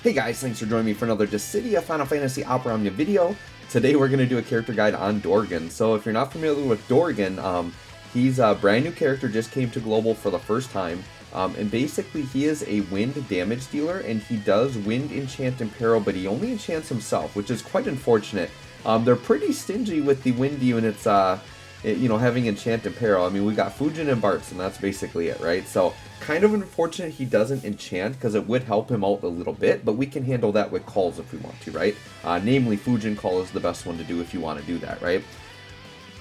Hey guys, thanks for joining me for another Dissidia Final Fantasy Opera Omnia video. Today we're going to do a character guide on Dorgann. So if you're not familiar with Dorgann, he's a brand new character, just came to Global for the first time. And basically he is a wind damage dealer, and he does wind enchant and peril, but he only enchants himself, which is quite unfortunate. They're pretty stingy with the wind units, having enchant and peril. I mean, we got Fujin and Bartz, and that's basically it, right? So kind of unfortunate he doesn't enchant, because it would help him out a little bit, but we can handle that with calls if we want to, right? Namely, Fujin call is the best one to do if you want to do that, right?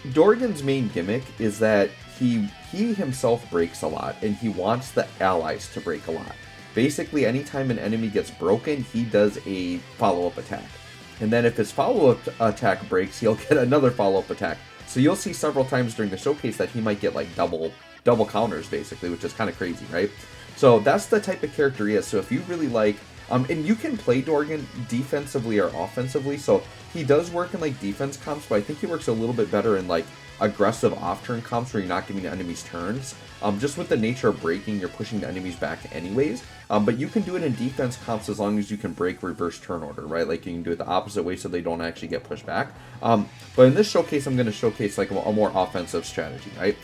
Dorgann's main gimmick is that he himself breaks a lot, and he wants the allies to break a lot. Basically, anytime an enemy gets broken, he does a follow-up attack. And then if his follow-up attack breaks, he'll get another follow-up attack. So you'll see several times during the showcase that he might get like double counters, basically, which is kind of crazy, right? So that's the type of character he is. So if you really like, and you can play Dorgann defensively or offensively, so he does work in like defense comps, but I think he works a little bit better in like aggressive off-turn comps where you're not giving the enemies turns. Just with the nature of breaking, you're pushing the enemies back anyways. But you can do it in defense comps as long as you can break reverse turn order, right? Like you can do it the opposite way so they don't actually get pushed back. But in this showcase, I'm going to showcase like a more offensive strategy, right?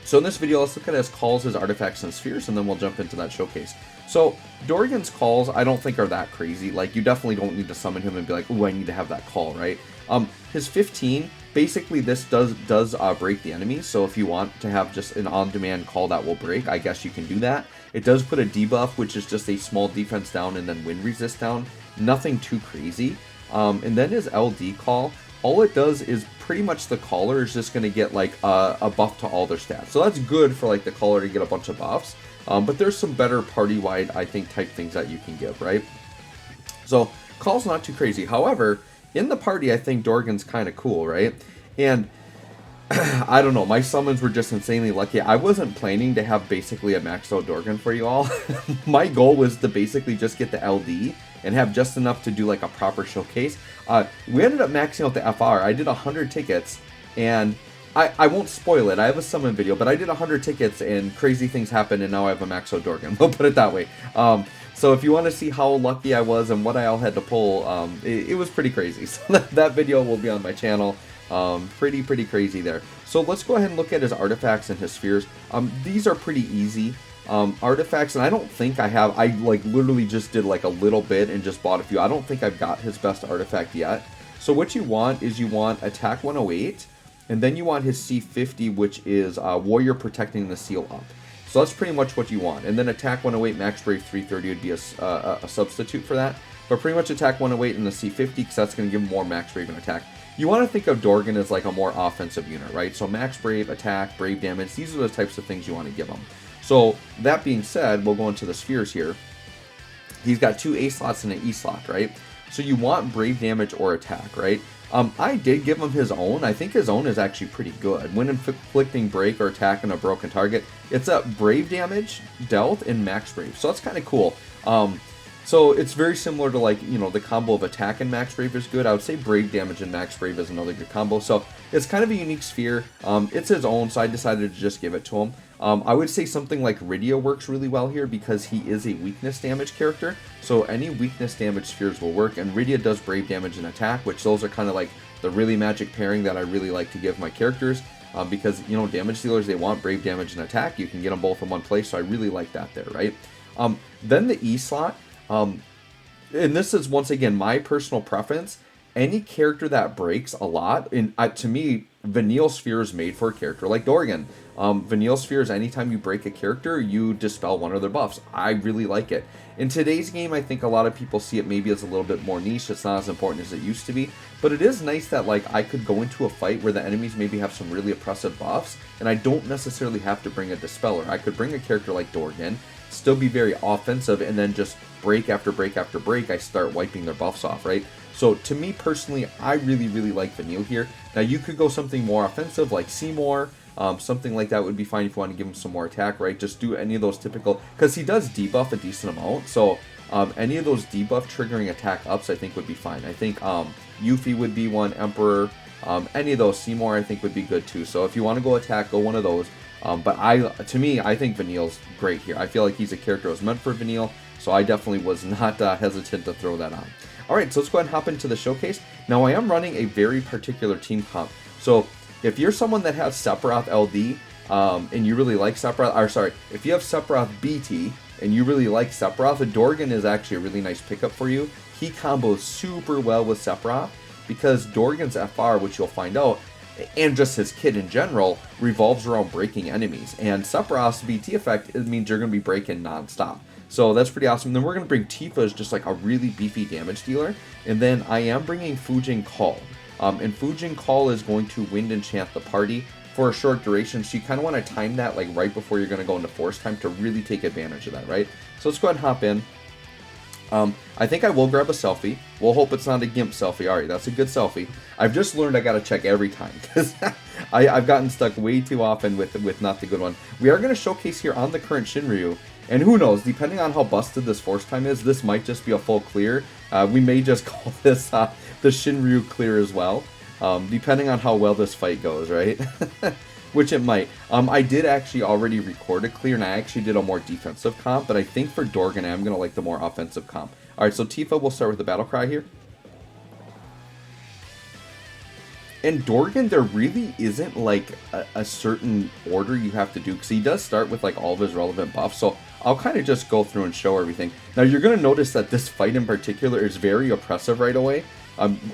So in this video, let's look at his calls, his artifacts, and spheres, and then we'll jump into that showcase. So Dorgann's calls, I don't think are that crazy. Like, you definitely don't need to summon him and be like, ooh, I need to have that call, right? His 15, basically this does break the enemies, so if you want to have just an on-demand call that will break, I guess you can do that. It does put a debuff, which is just a small defense down and then wind resist down. Nothing too crazy. And then his LD call, all it does is pretty much the caller is just going to get like a buff to all their stats. So that's good for like the caller to get a bunch of buffs. But there's some better party-wide, I think, type things that you can give, right? So call's not too crazy. However, in the party, I think Dorgann's kind of cool, right? And I don't know, my summons were just insanely lucky. I wasn't planning to have basically a maxed out Dorgann for you all. My goal was to basically just get the LD and have just enough to do like a proper showcase. We ended up maxing out the FR. I did 100 tickets, and I won't spoil it. I have a summon video, but I did 100 tickets and crazy things happened, and now I have a maxed out Dorgann. We'll put it that way. So if you want to see how lucky I was and what I all had to pull, it was pretty crazy. So that video will be on my channel. Pretty crazy there. So let's go ahead and look at his artifacts and his spheres. These are pretty easy. Artifacts, and I don't think I have, I like literally just did like a little bit and just bought a few. I don't think I've got his best artifact yet. So what you want is you want attack 108, and then you want his C50, which is warrior protecting the seal up. So that's pretty much what you want. And then attack 108, max brave 330 would be a substitute for that. But pretty much attack 108 and the C50, because that's going to give him more max brave and attack. You want to think of Dorgann as like a more offensive unit, right? So max brave, attack, brave damage, these are the types of things you want to give him. So that being said, we'll go into the spheres here. He's got 2 A slots and an E slot, right? So you want brave damage or attack, right? I did give him his own. I think his own is actually pretty good. When inflicting break or attack on a broken target, it's a brave damage dealt and max brave. So that's kind of cool. So it's very similar to like, you know, the combo of attack and max brave is good. I would say brave damage and max brave is another good combo. So it's kind of a unique sphere. It's his own, so I decided to just give it to him. I would say something like Rydia works really well here because he is a weakness damage character. So any weakness damage spheres will work, and Rydia does brave damage and attack, which those are kind of like the really magic pairing that I really like to give my characters. Because, you know, damage dealers, they want brave damage and attack. You can get them both in one place, so I really like that there, right? Then the E slot. And this is, once again, my personal preference. Any character that breaks a lot, and to me, Vanille Sphere is made for a character like Dorgann. Vanille Sphere is anytime you break a character, you dispel one of their buffs. I really like it. In today's game, I think a lot of people see it maybe as a little bit more niche. It's not as important as it used to be. But it is nice that like I could go into a fight where the enemies maybe have some really oppressive buffs, and I don't necessarily have to bring a dispeller. I could bring a character like Dorgann, still be very offensive, and then just break after break after break, I start wiping their buffs off, right? So to me personally, I really like Vanille here. Now you could go something more offensive like Seymour, something like that would be fine if you want to give him some more attack, right? Just do any of those typical, because he does debuff a decent amount, so any of those debuff triggering attack ups I think would be fine. I think Yuffie would be one, Emperor, any of those, Seymour I think would be good too. So if you want to go attack, go one of those. But to me, I think Vanille's great here. I feel like he's a character that was meant for Vanille. So I definitely was not hesitant to throw that on. Alright, so let's go ahead and hop into the showcase. Now I am running a very particular team comp. So if you're someone that has Sephiroth LD, and you really like Sephiroth, or sorry, if you have Sephiroth BT, and you really like Sephiroth, Dorgann is actually a really nice pickup for you. He combos super well with Sephiroth, because Dorgann's FR, which you'll find out, and just his kit in general, revolves around breaking enemies. And Sephiroth's BT effect, it means you're going to be breaking non-stop. So that's pretty awesome. Then we're going to bring Tifa as just like a really beefy damage dealer. And then I am bringing Fujin Call. And Fujin Call is going to wind enchant the party for a short duration. So you kind of want to time that like right before you're going to go into force time to really take advantage of that, right? So let's go ahead and hop in. I think I will grab a selfie. We'll hope it's not a GIMP selfie. Alright, that's a good selfie. I've just learned I gotta check every time, because I've gotten stuck way too often with not the good one. We are going to showcase here on the current Shinryu, and who knows, depending on how busted this force time is, this might just be a full clear. We may just call this the Shinryu clear as well, depending on how well this fight goes, right? Which it might. I did actually already record a clear, and I actually did a more defensive comp, but I think for Dorgann, I'm going to like the more offensive comp. Alright, so Tifa, we'll start with the battle cry here. And Dorgann, there really isn't like a certain order you have to do, because he does start with like all of his relevant buffs, so I'll kind of just go through and show everything. Now, you're going to notice that this fight in particular is very oppressive right away.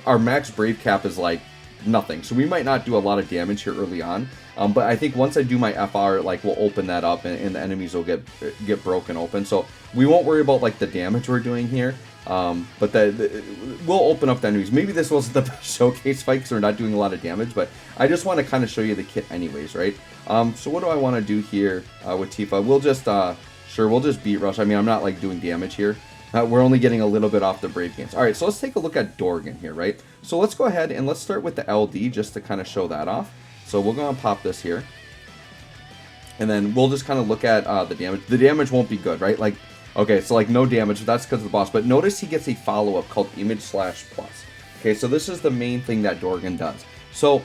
Our max Brave Cap is like nothing, so we might not do a lot of damage here early on, but I think once I do my FR, like, we'll open that up, and the enemies will get broken open, so we won't worry about like the damage we're doing here, but we'll open up the enemies. Maybe this wasn't the best showcase fight because we're not doing a lot of damage, but I just want to kind of show you the kit anyways, right? So what do I want to do here with Tifa? We'll just we'll just beat rush. I mean, I'm not like doing damage here. We're only getting a little bit off the Brave games. Alright, so let's take a look at Dorgann here, right? So let's go ahead and let's start with the LD just to kind of show that off. So we're going to pop this here. And then we'll just kind of look at the damage. The damage won't be good, right? Like, okay, so like no damage. That's because of the boss. But notice he gets a follow-up called Image/Plus. Okay, so this is the main thing that Dorgann does. So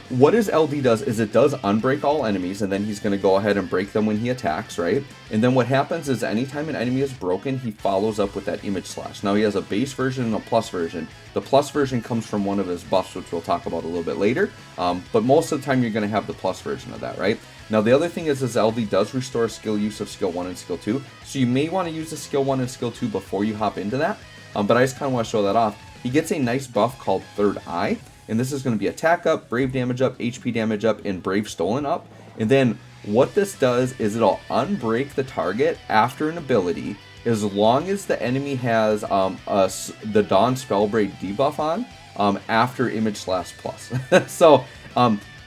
what his LD does is it does unbreak all enemies, and then he's going to go ahead and break them when he attacks, right? And then what happens is anytime an enemy is broken, he follows up with that Image/. Now he has a base version and a plus version. The plus version comes from one of his buffs, which we'll talk about a little bit later, but most of the time you're going to have the plus version of that, right? Now the other thing is his LD does restore skill use of skill 1 and skill 2, so you may want to use the skill 1 and skill 2 before you hop into that, but I just kind of want to show that off. He gets a nice buff called Third Eye, and this is going to be attack up, brave damage up, HP damage up, and brave stolen up. And then what this does is it'll unbreak the target after an ability as long as the enemy has the Dawn Spellblade debuff on after Image/Plus. So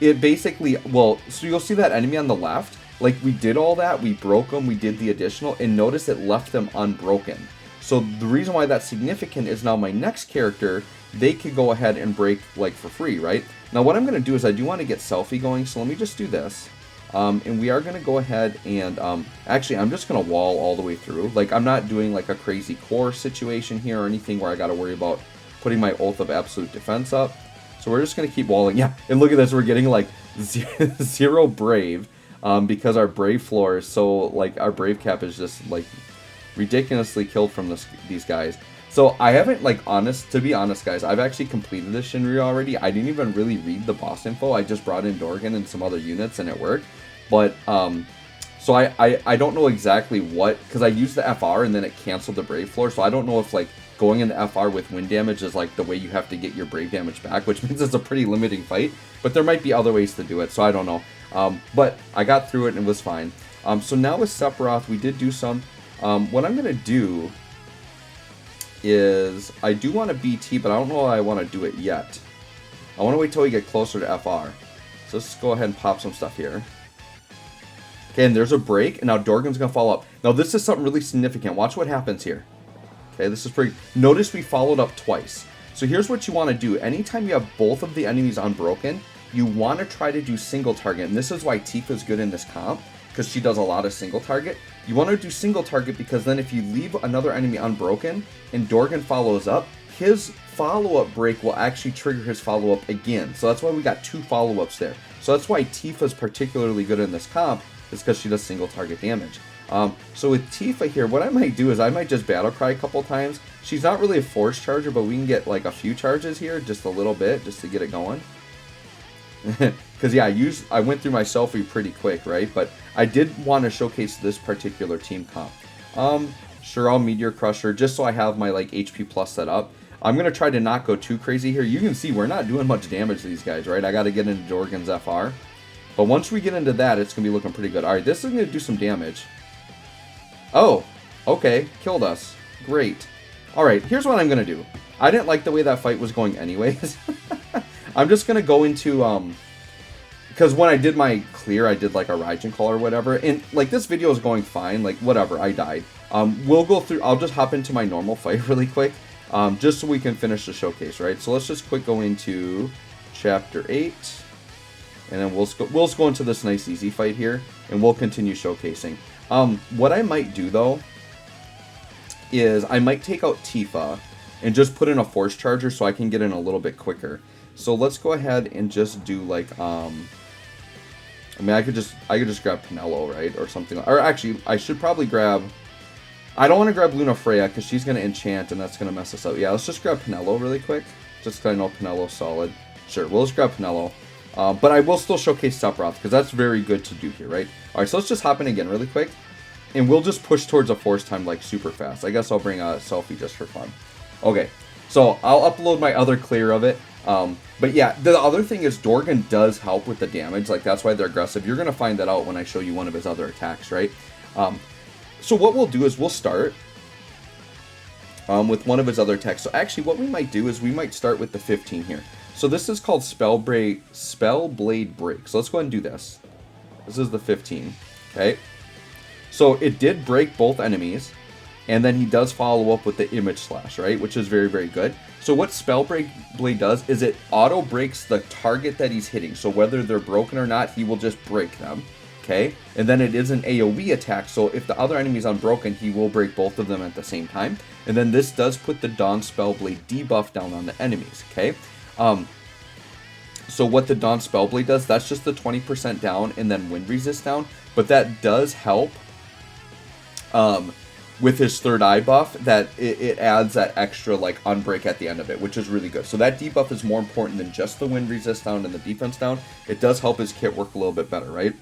it basically, well, so you'll see that enemy on the left, like we did all that, we broke them, we did the additional, and notice it left them unbroken. So the reason why that's significant is now my next character, they could go ahead and break like for free, right? Now what I'm going to do is I do want to get selfie going, so let me just do this. And we are going to go ahead and, actually I'm just going to wall all the way through. Like I'm not doing like a crazy core situation here or anything where I got to worry about putting my Oath of Absolute Defense up. So we're just going to keep walling. Yeah, and look at this, we're getting like zero brave, because our brave floor is so, like our brave cap is just like ridiculously killed from these guys. So I haven't, like, to be honest guys, I've actually completed this Shinryu already. I didn't even really read the boss info. I just brought in Dorgann and some other units and it worked. But so I don't know exactly what, because I used the FR and then it canceled the brave floor, so I don't know if like going into FR with wind damage is like the way you have to get your brave damage back, which means it's a pretty limiting fight, but there might be other ways to do it, so I don't know. But I got through it and it was fine. So now with Sephiroth, we did do some. What I'm going to do is, I do want to BT, but I don't know if I want to do it yet. I want to wait till we get closer to FR. So let's go ahead and pop some stuff here. Okay, and there's a break, and now Dorgann's going to follow up. Now this is something really significant. Watch what happens here. Okay, this is pretty... Notice we followed up twice. So here's what you want to do. Anytime you have both of the enemies unbroken, you want to try to do single target, and this is why Tifa's good in this comp, because she does a lot of single target. You want to do single target because then if you leave another enemy unbroken and Dorgann follows up, his follow-up break will actually trigger his follow-up again. So that's why we got 2 follow-ups there. So that's why Tifa's particularly good in this comp, is because she does single target damage. So with Tifa here, what I might do is I might just battle cry a couple times. She's not really a force charger, but we can get like a few charges here, just a little bit, just to get it going. Because yeah, I went through my selfie pretty quick, right? But I did want to showcase this particular team comp. Sure, I'll Meteor Crusher, just so I have my like HP plus set up. I'm going to try to not go too crazy here. You can see we're not doing much damage to these guys, right? I got to get into Dorgann's FR. But once we get into that, it's going to be looking pretty good. Alright, this is going to do some damage. Oh, okay, killed us. Great. Alright, here's what I'm going to do. I didn't like the way that fight was going anyways. I'm just going to go into, because when I did my clear, I did like a Raijin call or whatever. And like this video is going fine, like whatever, I died. We'll go through, I'll just hop into my normal fight really quick. Just so we can finish the showcase, right? So let's just quick go into Chapter 8. And then we'll go into this nice easy fight here. And we'll continue showcasing. What I might do, though, is I might take out Tifa and just put in a force charger so I can get in a little bit quicker. So let's go ahead and just do like, I mean, I could just grab Pinello, right? Or something. Or actually, I should probably grab... I don't want to grab Luna Freya because she's going to enchant and that's going to mess us up. Yeah, let's just grab Pinello really quick. Just because I know Pinello's solid. Sure, we'll just grab Pinello. But I will still showcase Sephiroth because that's very good to do here, right? Alright, so let's just hop in again really quick. And we'll just push towards a force time like super fast. I guess I'll bring a selfie just for fun. Okay, so I'll upload my other clear of it. But yeah, the other thing is Dorgann does help with the damage. Like that's why they're aggressive. You're going to find that out when I show you one of his other attacks, right? So what we'll do is we'll start with one of his other attacks. So actually what we might do is we might start with the 15 here. So this is called Spellblade Break. So let's go ahead and do this. This is the 15. Okay. So it did break both enemies. And then he does follow up with the Image Slash, right? Which is very, very good. So what Spellblade does is it auto breaks the target that he's hitting. So whether they're broken or not, he will just break them. Okay, and then it is an AoE attack, so if the other enemy is unbroken, he will break both of them at the same time. And then this does put the Dawn Spellblade debuff down on the enemies, okay? So what the Dawn Spellblade does, that's just the 20% down and then wind resist down, but that does help with his third eye buff, that it adds that extra like unbreak at the end of it, which is really good. So that debuff is more important than just the wind resist down and the defense down. It does help his kit work a little bit better, right?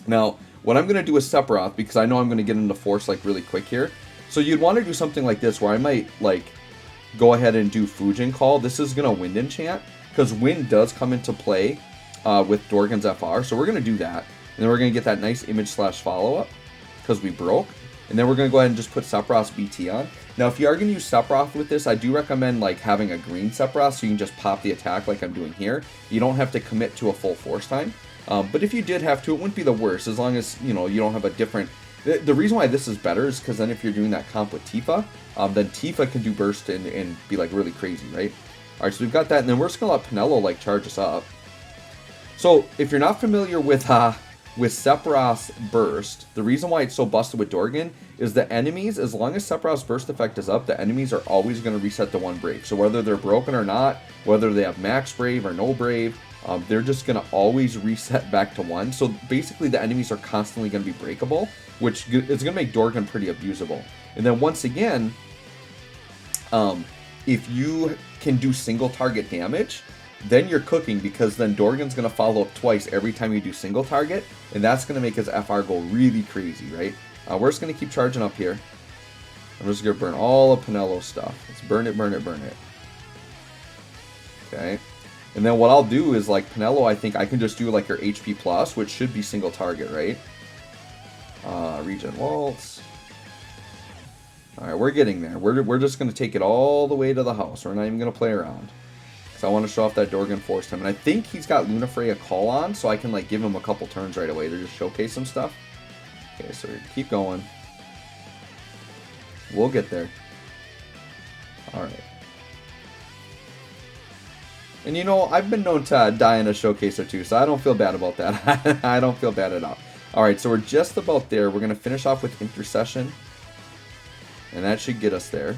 Now, what I'm going to do with Sephiroth, because I know I'm going to get into Force like really quick here. So you'd want to do something like this, where I might like go ahead and do Fujin Call. This is going to Wind Enchant, because Wind does come into play with Dorgann's FR. So we're going to do that. And then we're going to get that nice Image Slash follow-up, because we broke. And then we're going to go ahead and just put Sephiroth's BT on. Now, if you are going to use Sephiroth with this, I do recommend like having a green Sephiroth, so you can just pop the attack like I'm doing here. You don't have to commit to a full force time. But if you did have to, it wouldn't be the worst, as long as, you know, you don't have a different... The reason why this is better is because then if you're doing that comp with Tifa, then Tifa can do burst and be, like, really crazy, right? Alright, so we've got that, and then we're just going to let Pinello, like, charge us up. So, if you're not familiar with Sephiroth's burst, the reason why it's so busted with Dorgann is the enemies, as long as Sephiroth's burst effect is up, the enemies are always going to reset to 1 Brave. So whether they're broken or not, whether they have max Brave or no Brave, they're just going to always reset back to 1. So basically the enemies are constantly going to be breakable, which is going to make Dorgann pretty abusable. And then once again, if you can do single target damage, then you're cooking, because then Dorgann's going to follow up twice every time you do single target, and that's going to make his FR go really crazy, right? We're just going to keep charging up here. I'm just going to burn all of Pinello's stuff. Let's burn it, burn it, burn it. Okay. And then what I'll do is, like, Pinello, I think I can just do, like, her HP plus, which should be single target, right? Regen Waltz. Alright, we're getting there. We're just going to take it all the way to the house. We're not even going to play around. Because I want to show off that Dorgann force time. And I think he's got Luna Freya call on, so I can, like, give him a couple turns right away to just showcase some stuff. Okay, so keep going. We'll get there. Alright. And you know, I've been known to die in a showcase or two, so I don't feel bad about that. I don't feel bad at all. Alright, so we're just about there. We're going to finish off with Intercession. And that should get us there.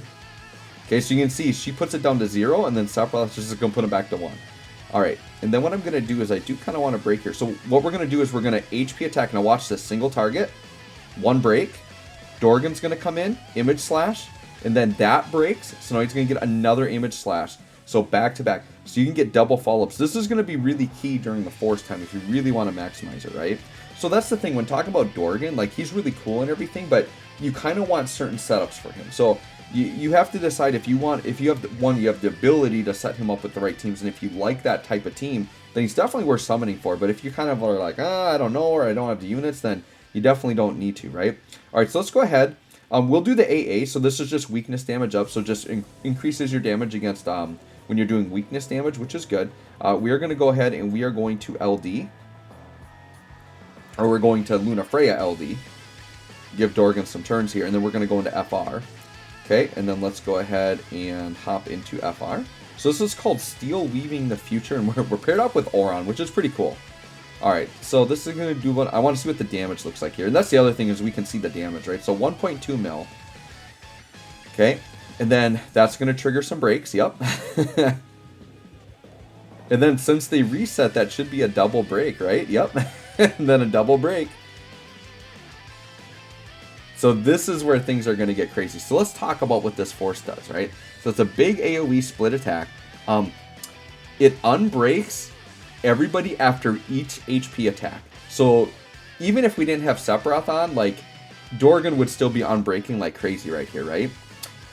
Okay, so you can see she puts it down to 0, and then Sephiroth is just going to put it back to 1. Alright, and then what I'm going to do is I do kind of want to break here. So what we're going to do is we're going to HP attack. Now watch this, single target. 1 break. Dorgann's going to come in, image slash, and then that breaks. So now he's going to get another image slash. So back to back. So you can get double follow-ups. This is going to be really key during the force time if you really want to maximize it, right? So that's the thing. When talking about Dorgann, like, he's really cool and everything, but you kind of want certain setups for him. So you have to decide if you have the ability to set him up with the right teams, and if you like that type of team, then he's definitely worth summoning for. But if you kind of are like, I don't know, or I don't have the units, then you definitely don't need to, right? All right, so let's go ahead. We'll do the AA. So this is just weakness damage up. So just increases your damage against when you're doing weakness damage, which is good. We are going to go ahead and we are going to LD. Or we're going to Luna Freya LD. Give Dorgann some turns here. And then we're going to go into FR. Okay, and then let's go ahead and hop into FR. So this is called Steel Weaving the Future, and we're paired up with Oron, which is pretty cool. Alright, so this is going to do what I want to see what the damage looks like here. And that's the other thing, is we can see the damage, right? So 1.2 mil. Okay, and then that's going to trigger some breaks, yep. And then since they reset, that should be a double break, right? Yep, and then a double break. So this is where things are going to get crazy. So let's talk about what this force does, right? So it's a big AoE split attack. It unbreaks everybody after each HP attack. So even if we didn't have Sephiroth on, like, Dorgann would still be unbreaking like crazy right here, right?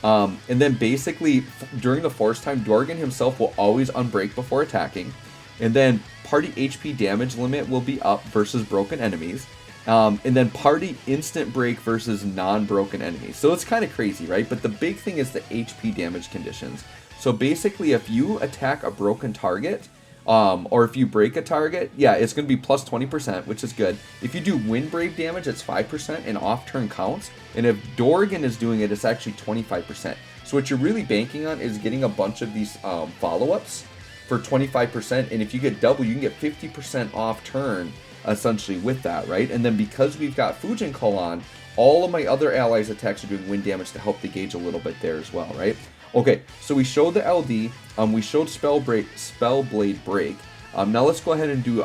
And then basically during the force time, Dorgann himself will always unbreak before attacking. And then party HP damage limit will be up versus broken enemies. And then party instant break versus non-broken enemies. So it's kind of crazy, right? But the big thing is the HP damage conditions. So basically, if you attack a broken target, or if you break a target, yeah, it's going to be plus 20%, which is good. If you do Windbrave damage, it's 5% and off-turn counts. And if Dorgann is doing it, it's actually 25%. So what you're really banking on is getting a bunch of these follow-ups for 25%. And if you get double, you can get 50% off-turn, essentially, with that, right? And then because we've got Fujin on, all of my other allies' attacks are doing wind damage to help the gauge a little bit there as well, right? Okay, so we showed the LD, we showed Spellblade Break. Now let's go ahead and do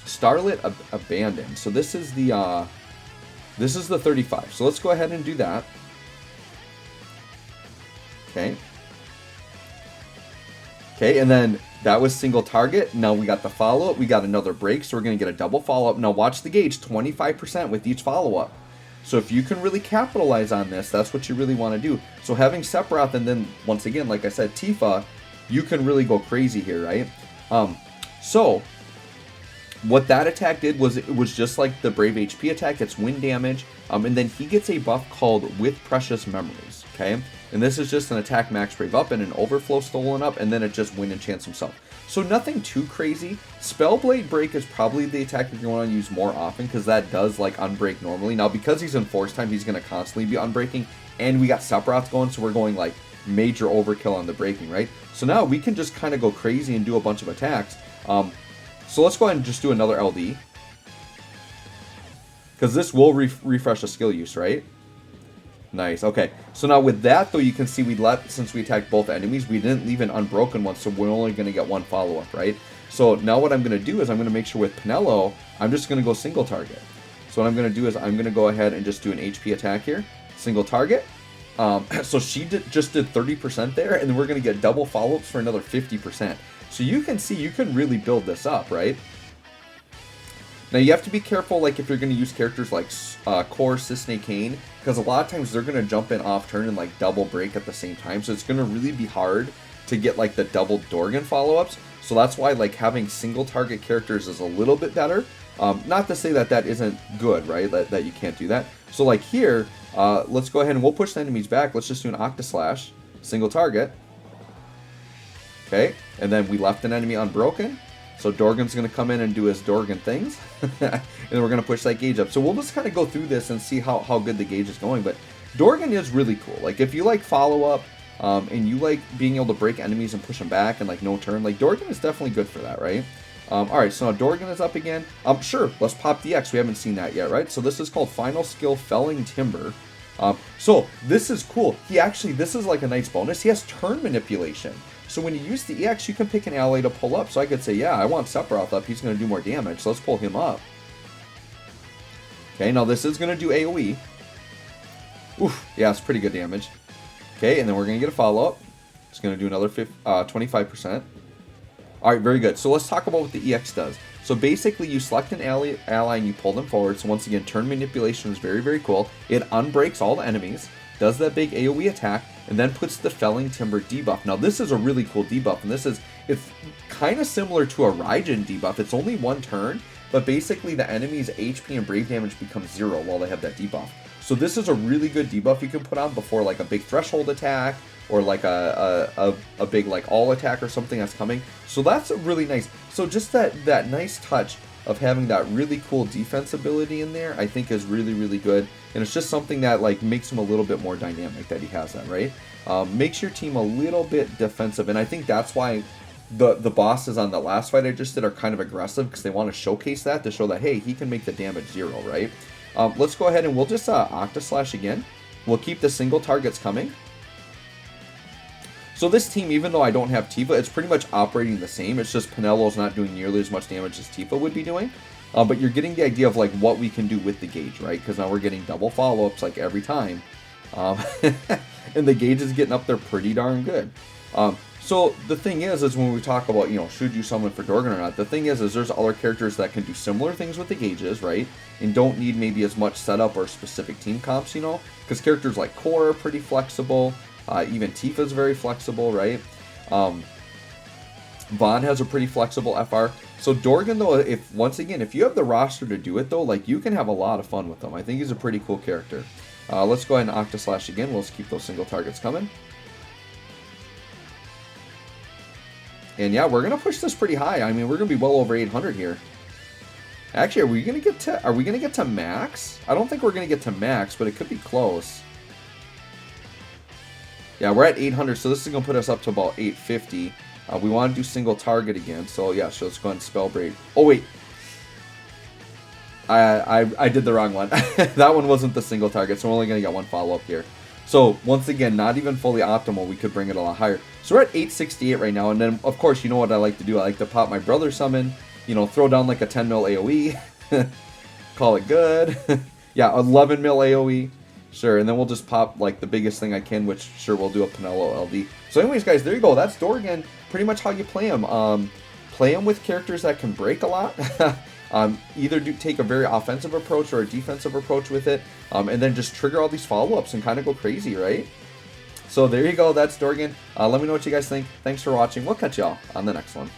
Starlit Abandon. So this is the 35. So let's go ahead and do that. Okay. Okay, and then that was single target. Now we got the follow-up. We got another break, so we're going to get a double follow-up. Now watch the gauge, 25% with each follow-up. So if you can really capitalize on this, that's what you really want to do. So having Sephiroth and then, once again, like I said, Tifa, you can really go crazy here, right? So what that attack did was, it was just like the Brave HP attack. It's wind damage. And then he gets a buff called With Precious Memories, okay? And this is just an attack max Brave up and an overflow stolen up, and then it just wind enchants himself. So nothing too crazy. Spellblade Break is probably the attack that you want to use more often, because that does like unbreak normally. Now because he's in force time, he's going to constantly be unbreaking, and we got Sephiroth going, so we're going like major overkill on the breaking, right? So now we can just kind of go crazy and do a bunch of attacks. So let's go ahead and just do another LD, because this will refresh the skill use, right? Nice. Okay. So now with that, though, you can see since we attacked both enemies, we didn't leave an unbroken one, so we're only going to get one follow-up, right? So now what I'm going to do is I'm going to make sure with Penelo, I'm just going to go single target. So what I'm going to do is I'm going to go ahead and just do an HP attack here. Single target. So she just did 30% there, and then we're going to get double follow-ups for another 50%. So you can see you can really build this up, right? Now you have to be careful, like if you're going to use characters like Core, Cisne, Kane, because a lot of times they're going to jump in off turn and like double break at the same time, so it's going to really be hard to get like the double Dorgann follow-ups. So that's why like having single target characters is a little bit better. Not to say that that isn't good, right? That you can't do that. So like here, let's go ahead and we'll push the enemies back. Let's just do an Octaslash, single target. Okay, and then we left an enemy unbroken. So Dorgann's going to come in and do his Dorgann things. And then we're going to push that gauge up. So we'll just kind of go through this and see how good the gauge is going. But Dorgann is really cool. Like if you like follow-up and you like being able to break enemies and push them back and like no turn, like Dorgann is definitely good for that, right? Alright, so now Dorgann is up again. Sure, let's pop DX. We haven't seen that yet, right? So this is called Final Skill Felling Timber. So this is cool. This is like a nice bonus. He has turn manipulation. So when you use the EX, you can pick an ally to pull up. So I could say, yeah, I want Sephiroth up. He's going to do more damage. So let's pull him up. Okay, now this is going to do AoE. Oof, yeah, it's pretty good damage. Okay, and then we're going to get a follow-up. It's going to do another 25%. Alright, very good. So let's talk about what the EX does. So basically, you select an ally and you pull them forward. So once again, turn manipulation is very, very cool. It unbreaks all the enemies, does that big AoE attack, and then puts the Felling Timber debuff. Now this is a really cool debuff, and it's kind of similar to a Raijin debuff. It's only one turn, but basically the enemy's HP and brave damage becomes 0 while they have that debuff. So this is a really good debuff you can put on before like a big threshold attack or like a big like all attack or something that's coming. So that's really nice. So just that nice touch of having that really cool defense ability in there, I think is really, really good. And it's just something that like makes him a little bit more dynamic that he has that, right? Makes your team a little bit defensive, and I think that's why the bosses on the last fight I just did are kind of aggressive, because they want to showcase that to show that, hey, he can make the damage 0, right? Let's go ahead and we'll just Octaslash again. We'll keep the single targets coming. So this team, even though I don't have Tifa, it's pretty much operating the same. It's just Penello's not doing nearly as much damage as Tifa would be doing. But you're getting the idea of like what we can do with the gauge, right? Because now we're getting double follow-ups like every time. And the gauge is getting up there pretty darn good. So the thing is when we talk about, you know, should you summon for Dorgann or not, the thing is there's other characters that can do similar things with the gauges, right? And don't need maybe as much setup or specific team comps, you know? Because characters like Core are pretty flexible. Even Tifa's very flexible, right? Vaughn has a pretty flexible FR. So Dorgann, though, if you have the roster to do it, though, like, you can have a lot of fun with him. I think he's a pretty cool character. Let's go ahead and Octaslash again. We'll just keep those single targets coming. And yeah, we're gonna push this pretty high. I mean, we're gonna be well over 800 here. Actually, are we gonna get to max? I don't think we're gonna get to max, but it could be close. Yeah, we're at 800, so this is gonna put us up to about 850. We want to do single target again, so yeah, so let's go ahead and spell braid. Oh wait, I did the wrong one. That one wasn't the single target, so we're only gonna get one follow up here. So once again, not even fully optimal. We could bring it a lot higher. So we're at 868 right now, and then of course, you know what I like to do? I like to pop my brother summon. You know, throw down like a 10 mil AOE. Call it good. Yeah, 11 mil AOE. Sure, and then we'll just pop like the biggest thing I can, which sure we'll do a Penello LD. So anyways, guys, there you go. That's Dorgann. Pretty much how you play him. Play him with characters that can break a lot. Either take a very offensive approach or a defensive approach with it, and then just trigger all these follow-ups and kind of go crazy, right? So there you go. That's Dorgann. Let me know what you guys think. Thanks for watching. We'll catch y'all on the next one.